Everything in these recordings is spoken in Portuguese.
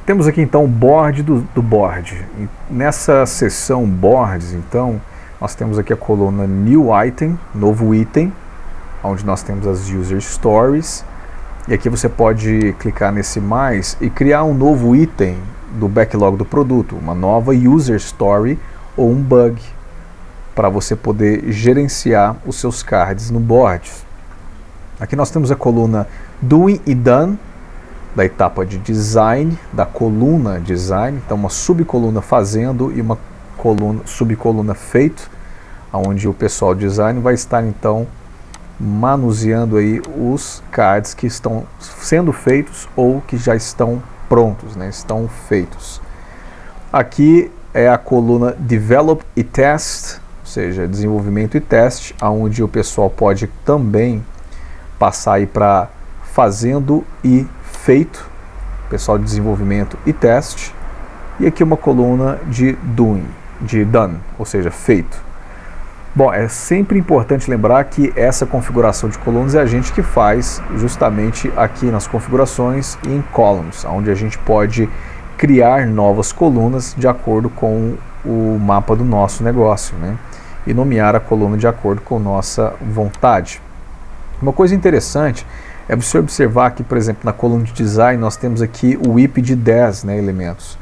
Temos aqui então o board do board. E nessa seção boards, então, nós temos aqui a coluna New Item, novo item, onde nós temos as User Stories. E aqui você pode clicar nesse mais e criar um novo item do backlog do produto, uma nova User Story ou um bug, para você poder gerenciar os seus cards no board. Aqui nós temos a coluna Doing e Done, da etapa de design, da coluna design, então uma subcoluna fazendo e uma subcoluna feito, onde o pessoal design vai estar então manuseando aí os cards que estão sendo feitos ou que já estão prontos, né, estão feitos. Aqui é a coluna Develop e Test, ou seja, desenvolvimento e teste, onde o pessoal pode também passar aí para fazendo e feito, pessoal de desenvolvimento e teste. E aqui uma coluna de doing, de done, ou seja, feito. Bom, é sempre importante lembrar que essa configuração de colunas é a gente que faz justamente aqui nas configurações e em columns, onde a gente pode criar novas colunas de acordo com o mapa do nosso negócio, né? E nomear a coluna de acordo com nossa vontade. Uma coisa interessante é você observar que, por exemplo, na coluna de design nós temos aqui o IP de 10, né, elementos,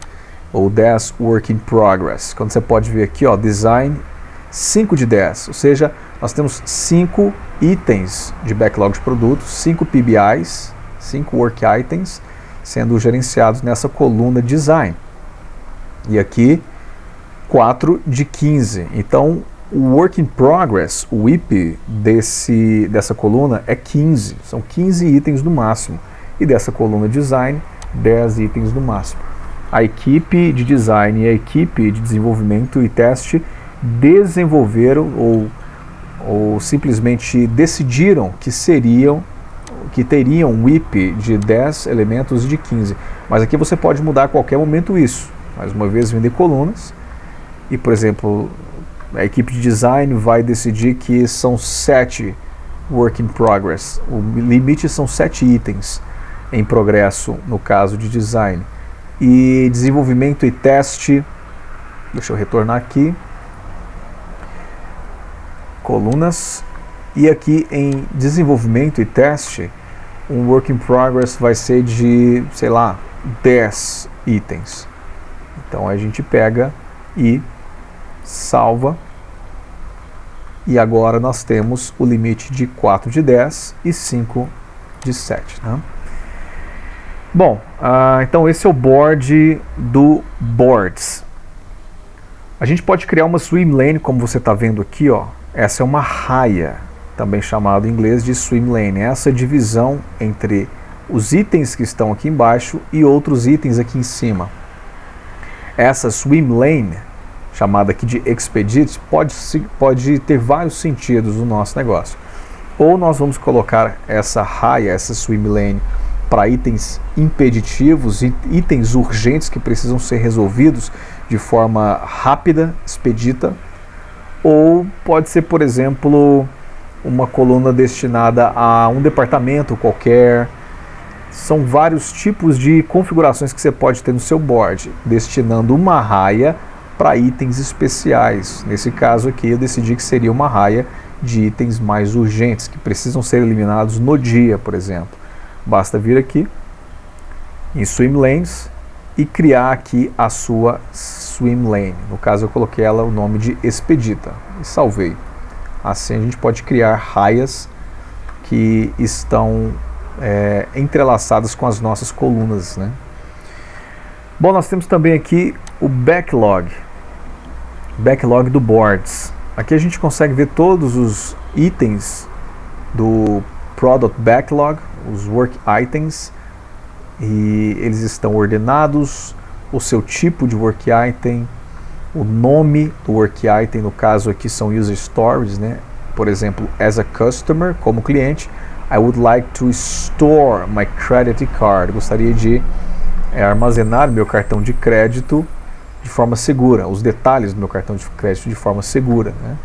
ou 10 work in progress. Quando você pode ver aqui, ó, design 5 de 10, ou seja, nós temos 5 itens de backlog de produtos, 5 PBIs, 5 work items, sendo gerenciados nessa coluna design. E aqui 4 de 15. Então, o work in progress, o IP dessa coluna é 15. São 15 itens no máximo. E dessa coluna design, 10 itens no máximo. A equipe de design e a equipe de desenvolvimento e teste desenvolveram ou simplesmente decidiram que teriam um IP de 10 elementos e de 15. Mas aqui você pode mudar a qualquer momento isso. Mais uma vez, vender colunas. E, por exemplo, a equipe de design vai decidir que são 7 work in progress. O limite são 7 itens em progresso, no caso de design. E desenvolvimento e teste, deixa eu retornar aqui, colunas, e aqui em desenvolvimento e teste, um work in progress vai ser de, sei lá, 10 itens. Então a gente pega e salva, e agora nós temos o limite de 4 de 10 e 5 de 7. Né? Bom, então esse é o board do boards. A gente pode criar uma swim lane, como você está vendo aqui, ó. Essa é uma raia, também chamada em inglês de swim lane. Essa divisão entre os itens que estão aqui embaixo e outros itens aqui em cima. Essa swim lane, chamada aqui de expedit, pode ter vários sentidos no nosso negócio. Ou nós vamos colocar essa raia, essa swim lane, para itens impeditivos, itens urgentes que precisam ser resolvidos de forma rápida, expedita. Ou pode ser, por exemplo, uma coluna destinada a um departamento qualquer. São vários tipos de configurações que você pode ter no seu board, destinando uma raia para itens especiais. Nesse caso aqui eu decidi que seria uma raia de itens mais urgentes, que precisam ser eliminados no dia, por exemplo. Basta vir aqui em Swim Lanes e criar aqui a sua swim lane. No caso eu coloquei ela o nome de expedita e salvei. Assim a gente pode criar raias que estão entrelaçadas com as nossas colunas, né? Bom, nós temos também aqui o backlog do boards. Aqui a gente consegue ver todos os itens do product backlog, os work items, e eles estão ordenados, o seu tipo de work item, o nome do work item, no caso aqui são user stories, né? Por exemplo, as a customer, como cliente, I would like to store my credit card. Gostaria de armazenar meu cartão de crédito de forma segura, os detalhes do meu cartão de crédito de forma segura, né?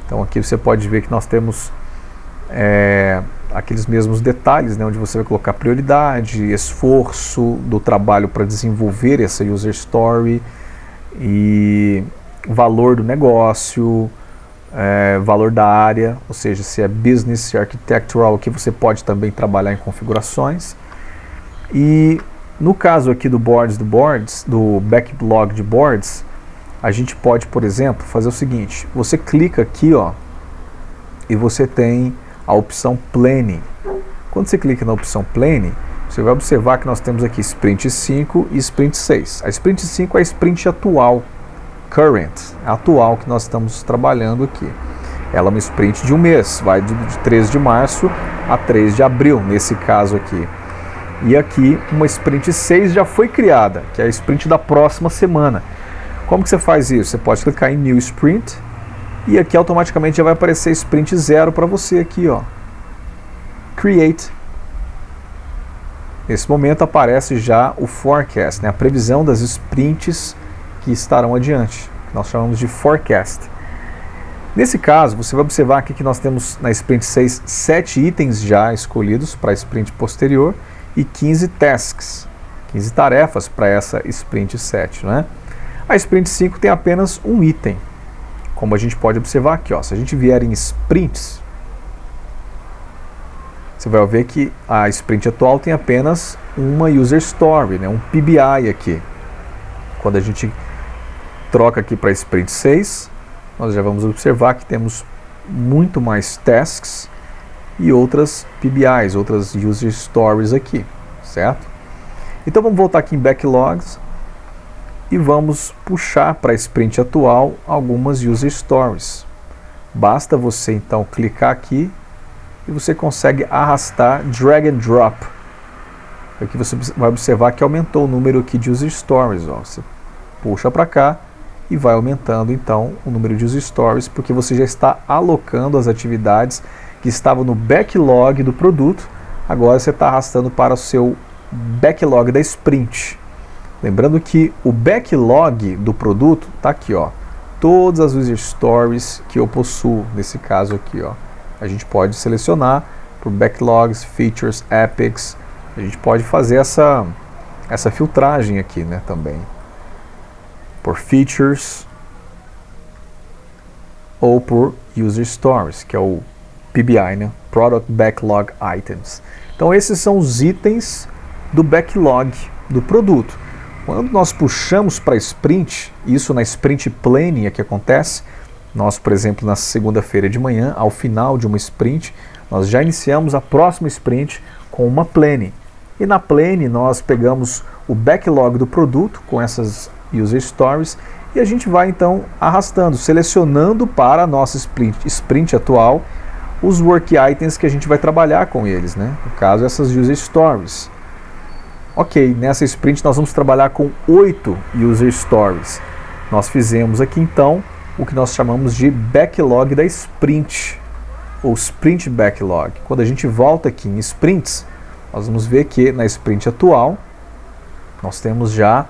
Então aqui você pode ver que nós temos aqueles mesmos detalhes, né, onde você vai colocar prioridade, esforço do trabalho para desenvolver essa user story e valor do negócio, valor da área, ou seja, se é business, se é architectural, que você pode também trabalhar em configurações. E no caso aqui do do backlog de boards, a gente pode, por exemplo, fazer o seguinte: você clica aqui, ó, e você tem a opção Planning. Quando você clica na opção Planning, você vai observar que nós temos aqui Sprint 5 e Sprint 6. A Sprint 5 é a Sprint atual, current, atual que nós estamos trabalhando aqui. Ela é uma Sprint de um mês, vai de 13 de março a 3 de abril, nesse caso aqui. E aqui uma Sprint 6 já foi criada, que é a Sprint da próxima semana. Como que você faz isso? Você pode clicar em New Sprint e aqui automaticamente já vai aparecer Sprint 0 para você aqui, ó. Create. Nesse momento aparece já o forecast, né? A previsão das sprints que estarão adiante, que nós chamamos de forecast. Nesse caso, você vai observar aqui que nós temos na Sprint 6 7 itens já escolhidos para a Sprint posterior e 15 tasks, 15 tarefas para essa Sprint 7, né? A Sprint 5 tem apenas um item, como a gente pode observar aqui, ó. Se a gente vier em Sprints, você vai ver que a Sprint atual tem apenas uma User Story, né? Um PBI aqui. Quando a gente troca aqui para Sprint 6, nós já vamos observar que temos muito mais tasks e outras PBIs, outras User Stories aqui, certo? Então vamos voltar aqui em Backlogs e vamos puxar para a Sprint atual algumas User Stories. Basta você então clicar aqui e você consegue arrastar, drag and drop. Aqui você vai observar que aumentou o número aqui de User Stories, ó. Você puxa para cá e vai aumentando então o número de User Stories, porque você já está alocando as atividades que estavam no backlog do produto, agora você está arrastando para o seu backlog da Sprint. Lembrando que o backlog do produto está aqui, ó. Todas as User Stories que eu possuo, nesse caso aqui, ó. A gente pode selecionar por Backlogs, Features, Epics. A gente pode fazer essa filtragem aqui, né, também. Por Features ou por User Stories, que é o PBI, né? Product Backlog Items. Então esses são os itens do backlog do produto. Quando nós puxamos para Sprint, isso na Sprint Planning é que acontece. Nós, por exemplo, na segunda-feira de manhã, ao final de uma Sprint, nós já iniciamos a próxima Sprint com uma Planning. E na Planning nós pegamos o backlog do produto com essas User Stories e a gente vai então arrastando, selecionando para a nossa Sprint atual os Work Items que a gente vai trabalhar com eles, né? No caso, essas User Stories. Ok, nessa Sprint nós vamos trabalhar com 8 User Stories. Nós fizemos aqui então o que nós chamamos de Backlog da Sprint, ou Sprint Backlog. Quando a gente volta aqui em Sprints, nós vamos ver que na Sprint atual, nós temos já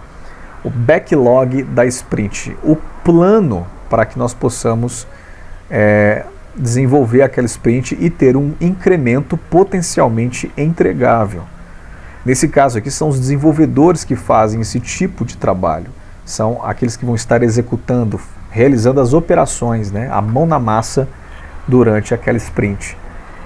o Backlog da Sprint, o plano para que nós possamos desenvolver aquela Sprint e ter um incremento potencialmente entregável. Nesse caso aqui são os desenvolvedores que fazem esse tipo de trabalho, são aqueles que vão estar executando, realizando as operações, né, a mão na massa durante aquela Sprint.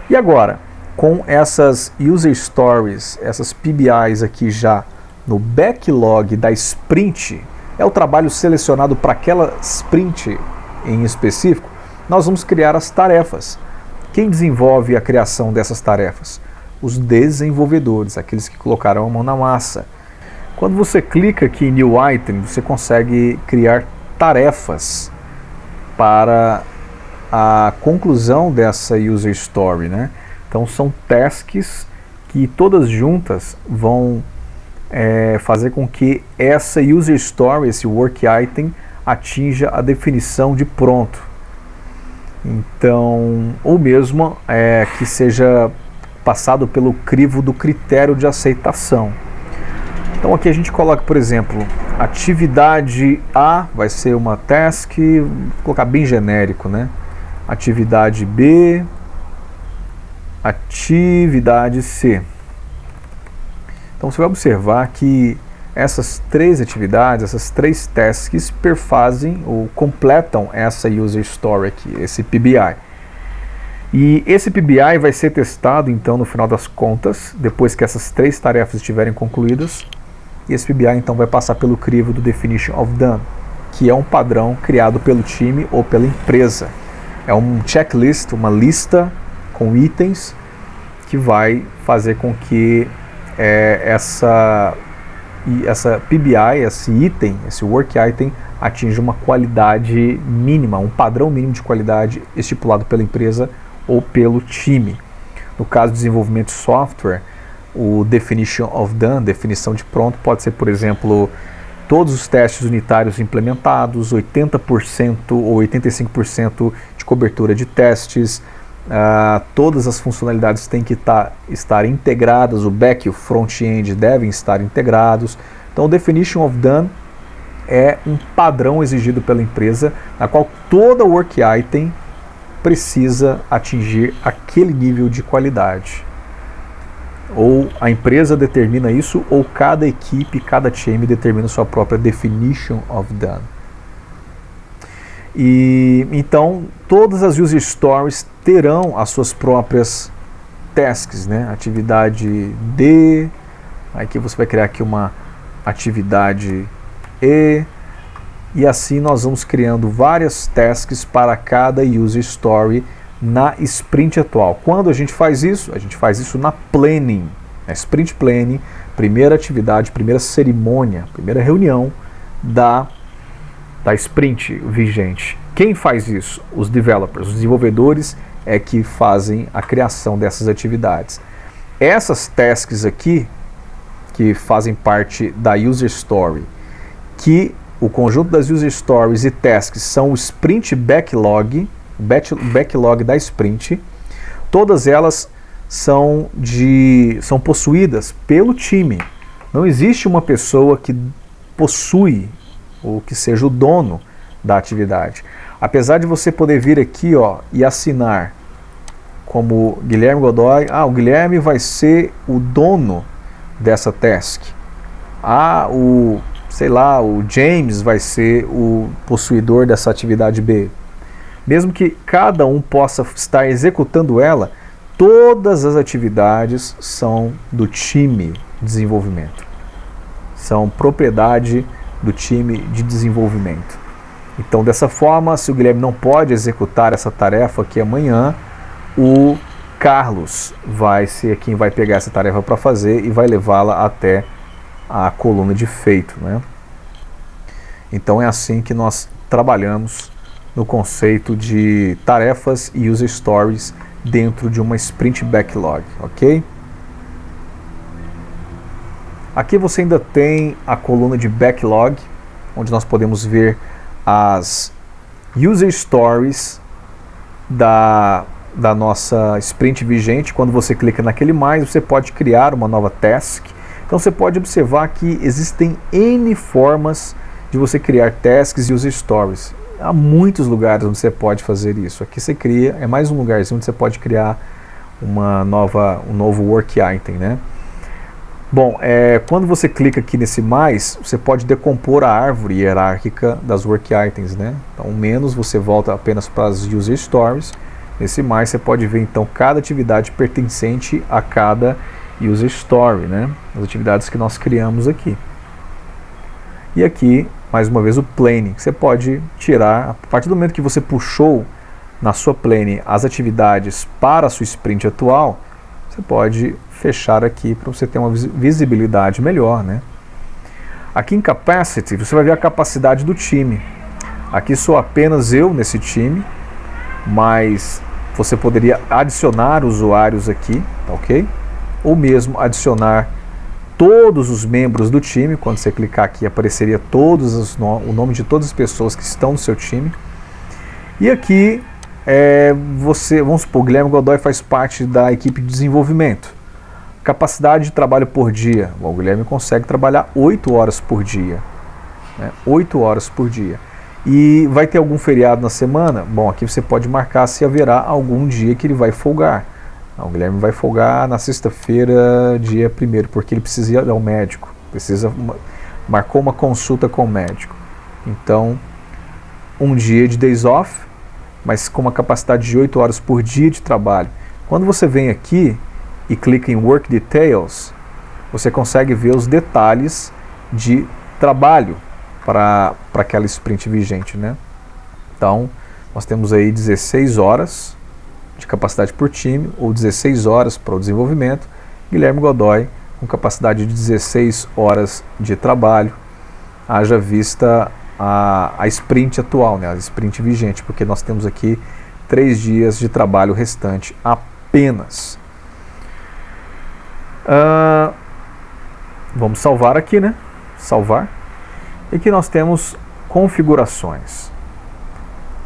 E agora, com essas User Stories, essas PBIs aqui já no backlog da Sprint, é o trabalho selecionado para aquela Sprint em específico, nós vamos criar as tarefas. Quem desenvolve a criação dessas tarefas? Os desenvolvedores, aqueles que colocaram a mão na massa. Quando você clica aqui em New Item, você consegue criar tarefas para a conclusão dessa User Story, né? Então são tasks que todas juntas vão fazer com que essa User Story, esse Work Item, atinja a definição de pronto. Então, ou mesmo que seja passado pelo crivo do critério de aceitação. Então aqui a gente coloca, por exemplo, atividade A vai ser uma task, vou colocar bem genérico, né? Atividade B, atividade C. Então você vai observar que essas três atividades, essas três tasks perfazem ou completam essa user story aqui, esse PBI. E esse PBI vai ser testado então no final das contas, depois que essas três tarefas estiverem concluídas. E esse PBI então vai passar pelo crivo do Definition of Done, que é um padrão criado pelo time ou pela empresa. É um checklist, uma lista com itens que vai fazer com que essa PBI, esse item, esse work item, atinja uma qualidade mínima, um padrão mínimo de qualidade estipulado pela empresa ou pelo time. No caso do desenvolvimento de software, o definition of done, definição de pronto, pode ser, por exemplo, todos os testes unitários implementados, 80% ou 85% de cobertura de testes, todas as funcionalidades têm que estar integradas, o back e o front-end devem estar integrados. Então, o definition of done é um padrão exigido pela empresa, na qual toda work item precisa atingir aquele nível de qualidade. Ou a empresa determina isso, ou cada equipe, cada time determina sua própria definition of done. E então todas as user stories terão as suas próprias tasks, né? Atividade D, aqui você vai criar aqui uma atividade E, e assim nós vamos criando várias tasks para cada user story na sprint atual. Quando a gente faz isso? A gente faz isso na planning, na sprint planning, primeira atividade, primeira cerimônia, primeira reunião da sprint vigente. Quem faz isso? Os developers, os desenvolvedores é que fazem a criação dessas atividades. Essas tasks aqui, que fazem parte da user story, que o conjunto das user stories e tasks são o sprint backlog, backlog da sprint, todas elas são possuídas pelo time. Não existe uma pessoa que possui ou que seja o dono da atividade. Apesar de você poder vir aqui, ó, e assinar como Guilherme Godoy, o Guilherme vai ser o dono dessa task. O James vai ser o possuidor dessa atividade B. Mesmo que cada um possa estar executando ela, todas as atividades são do time de desenvolvimento. São propriedade do time de desenvolvimento. Então, dessa forma, se o Guilherme não pode executar essa tarefa aqui amanhã, o Carlos vai ser quem vai pegar essa tarefa para fazer e vai levá-la até a coluna de feito, né? Então é assim que nós trabalhamos no conceito de tarefas e user stories dentro de uma sprint backlog, ok? Aqui você ainda tem a coluna de backlog, onde nós podemos ver as user stories da nossa sprint vigente. Quando você clica naquele mais, você pode criar uma nova task. Então você pode observar que existem N formas de você criar tasks e user stories. Há muitos lugares onde você pode fazer isso. Aqui você cria, é mais um lugarzinho onde você pode criar um novo work item, né? Bom, quando você clica aqui nesse mais, você pode decompor a árvore hierárquica das work items, né? Então, menos você volta apenas para as user stories. Nesse mais, você pode ver então cada atividade pertencente a cada user story, né? As atividades que nós criamos aqui. E aqui, mais uma vez, o planning. Você pode tirar, a partir do momento que você puxou na sua planning as atividades para a sua sprint atual, você pode fechar aqui para você ter uma visibilidade melhor, né? Aqui em Capacity, você vai ver a capacidade do time. Aqui sou apenas eu nesse time, mas você poderia adicionar usuários aqui, tá ok? Ou mesmo adicionar todos os membros do time. Quando você clicar aqui, apareceria o nome de todas as pessoas que estão no seu time. E aqui, vamos supor, o Guilherme Godoy faz parte da equipe de desenvolvimento. Capacidade de trabalho por dia. Bom, o Guilherme consegue trabalhar 8 horas por dia. Né? 8 horas por dia. E vai ter algum feriado na semana? Bom, aqui você pode marcar se haverá algum dia que ele vai folgar. Não, o Guilherme vai folgar na sexta-feira, dia 1º, porque ele precisa ir ao médico, marcou uma consulta com o médico. Então, um dia de days off, mas com uma capacidade de 8 horas por dia de trabalho. Quando você vem aqui e clica em Work Details, você consegue ver os detalhes de trabalho para aquela sprint vigente, né? Então, nós temos aí 16 horas de capacidade por time, ou 16 horas para o desenvolvimento. Guilherme Godoy com capacidade de 16 horas de trabalho, haja vista a sprint atual, né? A sprint vigente, porque nós temos aqui 3 dias de trabalho restante apenas. Vamos salvar aqui, né? Salvar. E aqui nós temos configurações,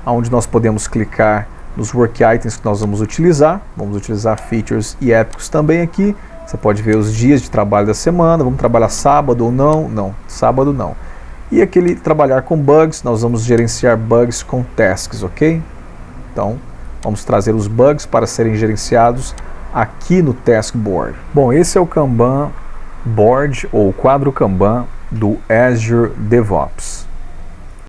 onde nós podemos clicar nos work items que nós vamos utilizar. Vamos utilizar features e épicos também aqui. Você pode ver os dias de trabalho da semana. Vamos trabalhar sábado ou não? Não, sábado não. E aquele trabalhar com bugs, nós vamos gerenciar bugs com tasks, ok? Então, vamos trazer os bugs para serem gerenciados aqui no Task Board. Bom, esse é o Kanban Board, ou quadro Kanban do Azure DevOps.